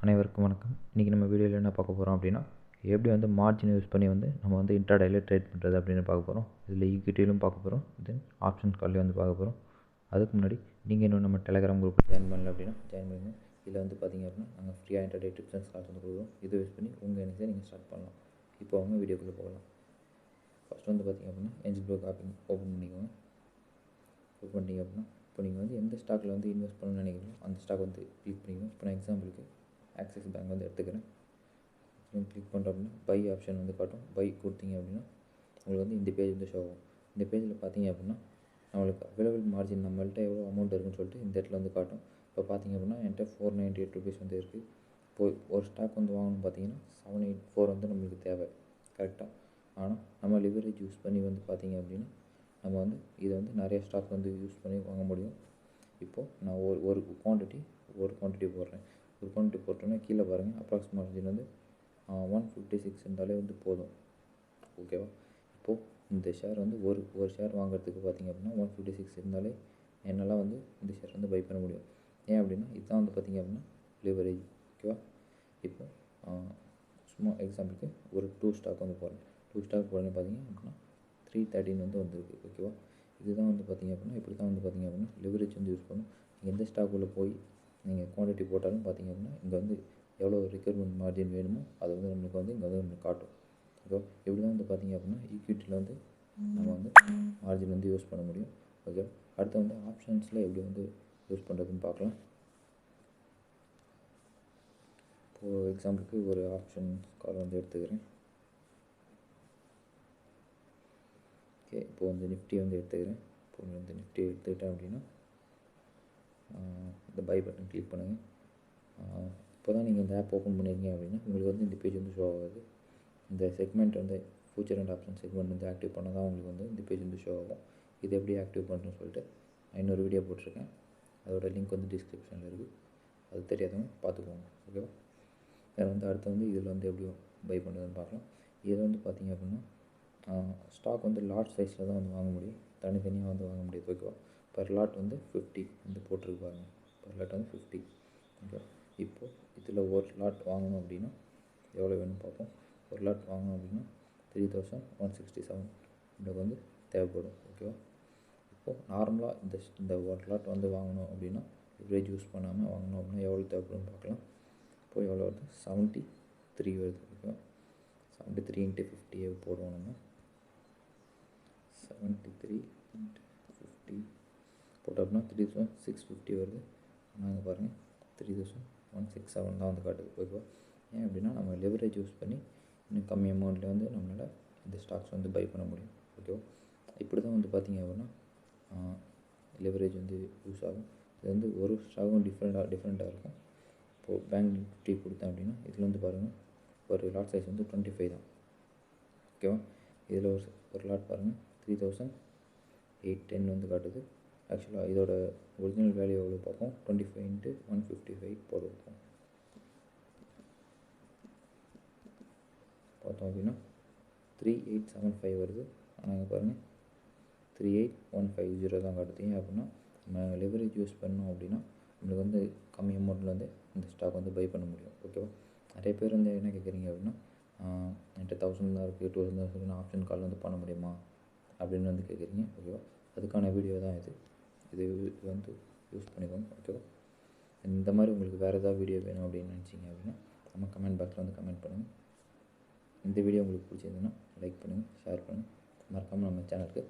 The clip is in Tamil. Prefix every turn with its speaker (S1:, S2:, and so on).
S1: அனைவருக்கும் வணக்கம். இன்றைக்கி நம்ம வீடியோவில் என்ன பார்க்க போகிறோம் அப்படின்னா, எப்படி வந்து மார்ஜின் யூஸ் பண்ணி வந்து நம்ம வந்து இன்ட்ராடேயில் ட்ரேட் பண்ணுறது அப்படின்னு பார்க்க போகிறோம். இதில் ஈக்விட்டியிலும் பார்க்க போகிறோம், தென் ஆப்ஷன்ஸ் கால்லையும் வந்து பார்க்க போகிறோம். அதுக்கு முன்னாடி நீங்கள் இன்னும் நம்ம டெலகிராம் குரூப்பில் ஜாயின் பண்ணல அப்படின்னா ஜாயின் பண்ணுங்கள். இதில் வந்து பார்த்திங்க அப்படின்னா நாங்கள் ஃப்ரீயாக இன்ட்ராடே டிப்ஸ் அண்ட் ஸ்டார்ட் வந்து கொடுக்குறோம். இதை யூஸ் பண்ணி உங்கள் எனக்கு நீங்கள் ஸ்டார்ட் பண்ணலாம். இப்போ அவங்க வீடியோக்குள்ளே போகலாம். ஃபஸ்ட்டு வந்து பார்த்திங்க அப்படின்னா Angelbroking ஓப்பன் பண்ணிக்கோங்க. ஓப்பன் பண்ணிங்க அப்படின்னா இப்போ நீங்கள் வந்து எந்த ஸ்டாக்கில் வந்து இன்வெஸ்ட் பண்ணணும்னு நினைக்கிறீங்களோ அந்த ஸ்டாக் வந்து கிளிக் பண்ணிக்கோங்க. இப்போ நான் எக்ஸாம்பிளுக்கு ஆக்சிஸ் பேங்க் வந்து எடுத்துக்கிறேன். கிளிக் பண்ணுறோம் அப்படின்னா பை ஆப்ஷன் வந்து காட்டும். பை கொடுத்தீங்க அப்படின்னா உங்களுக்கு வந்து இந்த பேஜ் வந்து ஷோ ஆகும். இந்த பேஜில் பார்த்தீங்க அப்படின்னா நம்மளுக்கு அவைலபிள் மார்ஜின் நம்மள்ட்ட எவ்வளோ அமௌண்ட் இருக்குன்னு சொல்லிட்டு இந்த இடத்துல வந்து காட்டும். இப்போ பார்த்தீங்க அப்படின்னா என்கிட்ட 498 ருபீஸ் வந்து இருக்குது. இப்போது ஒரு ஸ்டாக் வந்து வாங்கணும்னு பார்த்தீங்கன்னா 784 வந்து நம்மளுக்கு தேவை கரெக்டாக. ஆனால் நம்ம லிவரேஜ் யூஸ் பண்ணி வந்து பார்த்தீங்க அப்படின்னா நம்ம வந்து இதை வந்து நிறைய ஸ்டாக் வந்து யூஸ் பண்ணி வாங்க முடியும். இப்போது நான் ஒரு குவான்டிட்டி போடுறேன். ஒரு குவான்டிட்டி போட்டோன்னா கீழே பாருங்கள் அப்ராக்ஸ் மார்ஜின் வந்து 156 இருந்தாலே வந்து போதும். ஓகேவா? இப்போது இந்த ஷேர் வந்து ஒரு ஷேர் வாங்குறதுக்கு பார்த்திங்க அப்படின்னா 156 இருந்தாலே என்னால் வந்து இந்த ஷேர் வந்து பை பண்ண முடியும். ஏன் அப்படின்னா இதுதான் வந்து பார்த்திங்க அப்படின்னா லிவரேஜ். ஓகேவா? இப்போது சும்மா எக்ஸாம்பிளுக்கு ஒரு 2 ஸ்டாக் வந்து போடுறேன். 2 ஸ்டாக் போடுறேன்னு பார்த்தீங்க அப்படின்னா 313 வந்து வந்துருக்கு. ஓகேவா? இதுதான் வந்து பார்த்திங்க அப்படின்னா இப்படி தான் வந்து பார்த்திங்க அப்படின்னா லிவரேஜ் வந்து யூஸ் பண்ணணும். நீங்கள் எந்த ஸ்டாக்குள்ளே போய் நீங்கள் குவான்டிட்டி போட்டாலும் பார்த்திங்க அப்படின்னா இங்கே வந்து எவ்வளோ ரெக்யர்மெண்ட் மார்ஜின் வேணுமோ அது வந்து நம்மளுக்கு வந்து இங்கே வந்து நம்மளுக்கு காட்டும். ஓகே, இப்படி தான் வந்து பார்த்திங்க அப்படின்னா ஈக்விட்டியில் வந்து நம்ம வந்து மார்ஜின் வந்து யூஸ் பண்ண முடியும். ஓகே, அடுத்து வந்து ஆப்ஷன்ஸில் எப்படி வந்து யூஸ் பண்ணுறதுன்னு பார்க்கலாம். இப்போது எக்ஸாம்பிளுக்கு ஒரு ஆப்ஷன் கால் வந்து எடுத்துக்கிறேன். ஓகே, இப்போது வந்து நிஃப்டி வந்து எடுத்துக்கிறேன். இப்போ வந்து நிஃப்டி எடுத்துக்கிட்டேன் அப்படின்னா இந்த பை பட்டன் கிளிக் பண்ணுங்கள். இப்போ தான் நீங்கள் இந்த ஆப் ஓப்பன் பண்ணியிருக்கீங்க அப்படின்னா உங்களுக்கு வந்து இந்த பேஜ் வந்து ஷோ ஆகுது. இந்த செக்மெண்ட் வந்து ஃபியூச்சர் அண்ட் ஆப்ஷன் செக்மெண்ட் வந்து ஆக்டிவ் பண்ணால் தான் உங்களுக்கு வந்து இந்த பேஜ் வந்து ஷோ ஆகும். இது எப்படி ஆக்டிவ் பண்ணுறேன்னு சொல்லிட்டு நான் இன்னொரு வீடியோ போட்டிருக்கேன். அதோட லிங்க் வந்து டிஸ்கிரிப்ஷனில் இருக்குது. அது தெரியாதவங்க பார்த்துக்கோங்க. ஓகேவா? வேறு வந்து அடுத்து வந்து இதில் வந்து எப்படி பை பண்ணுறதுன்னு பார்க்கலாம். இதில் வந்து பார்த்திங்க அப்படின்னா ஸ்டாக் வந்து லாட் சைஸில் தான் வந்து வாங்க முடியும். தனித்தனியாக வந்து வாங்க முடியாது. ஓகேவா? பர் லாட் வந்து 50 வந்து போட்டிருக்கு பாருங்கள். பர் லாட் வந்து 50. ஓகே, இப்போது இதில் ஒரு லாட் வாங்கணும் அப்படின்னா எவ்வளோ வேணும்னு பார்ப்போம். ஒரு லாட் வாங்கணும் அப்படின்னா 3167 நம்மளுக்கு வந்து தேவைப்படும். ஓகேவா? இப்போது நார்மலாக இந்த ஒரு லாட் வந்து வாங்கணும் அப்படின்னா லிவரேஜ் யூஸ் பண்ணாமல் வாங்கணும் அப்படின்னா எவ்வளோ தேவைப்படும்னு பார்க்கலாம். இப்போ எவ்வளோ வருது? 73 வருது. ஓகேவா? 73 × 50 போடுவோம். நம்ம 73 × 50 போட்டோம் அப்படின்னா 3650 வருது. நாங்கள் பாருங்கள் 3167 தான் வந்து காட்டுது. ஓகேவா? ஏன் அப்படின்னா நம்ம லெவரேஜ் யூஸ் பண்ணி இன்னும் கம்மி அமௌண்ட்டில் வந்து நம்மளால் இந்த ஸ்டாக்ஸ் வந்து பை பண்ண முடியும். ஓகேவா? இப்படி தான் வந்து பார்த்திங்க அப்படின்னா லெவரேஜ் வந்து யூஸ் ஆகும். இது வந்து ஒரு ஸ்டாக்கும் டிஃப்ரெண்ட்டாக இருக்கும். இப்போது பேங்க் நிஃப்டி கொடுத்தேன் அப்படின்னா இதில் வந்து பாருங்கள் ஒரு லாட் சைஸ் வந்து 25 தான். ஓகேவா? இதில் ஒரு லாட் பாருங்கள் 3810 வந்து காட்டுது. ஆக்சுவலாக இதோட ஒரிஜினல் வேல்யூ எவ்வளோ பார்ப்போம். 25 × 155 போட வைப்போம். பார்த்தோம் அப்படின்னா 3875 வருது. ஆனால் பாருங்கள் 38150 தான் காட்டுது. ஏன் அப்படின்னா நம்ம லெவரேஜ் யூஸ் பண்ணோம் அப்படின்னா நம்மளுக்கு வந்து கம்மி அமௌண்ட்டில் வந்து இந்த ஸ்டாக் வந்து பை பண்ண முடியும். ஓகேவா? நிறைய பேர் வந்து என்ன கேட்குறீங்க அப்படின்னா என்கிட்ட 1000 தான் இருக்குது, 2000 தான் இருக்குது, ஆப்ஷன் கால் வந்து பண்ண முடியுமா அப்படின்னு வந்து கேட்குறீங்க. ஓகேவா? அதுக்கான வீடியோ தான் இது வந்து யூஸ் பண்ணிக்கோங்க. ஓகேவா? இந்த மாதிரி உங்களுக்கு வேறு ஏதாவது வீடியோ வேணும் அப்படின்னு நினச்சிங்க அப்படின்னா நம்ம கமெண்ட் பாக்ஸில் வந்து கமெண்ட் பண்ணுங்கள். இந்த வீடியோ உங்களுக்கு பிடிச்சிருந்ததுன்னா லைக் பண்ணுங்கள், ஷேர் பண்ணுங்கள். மறக்காமல் நம்ம சேனலுக்கு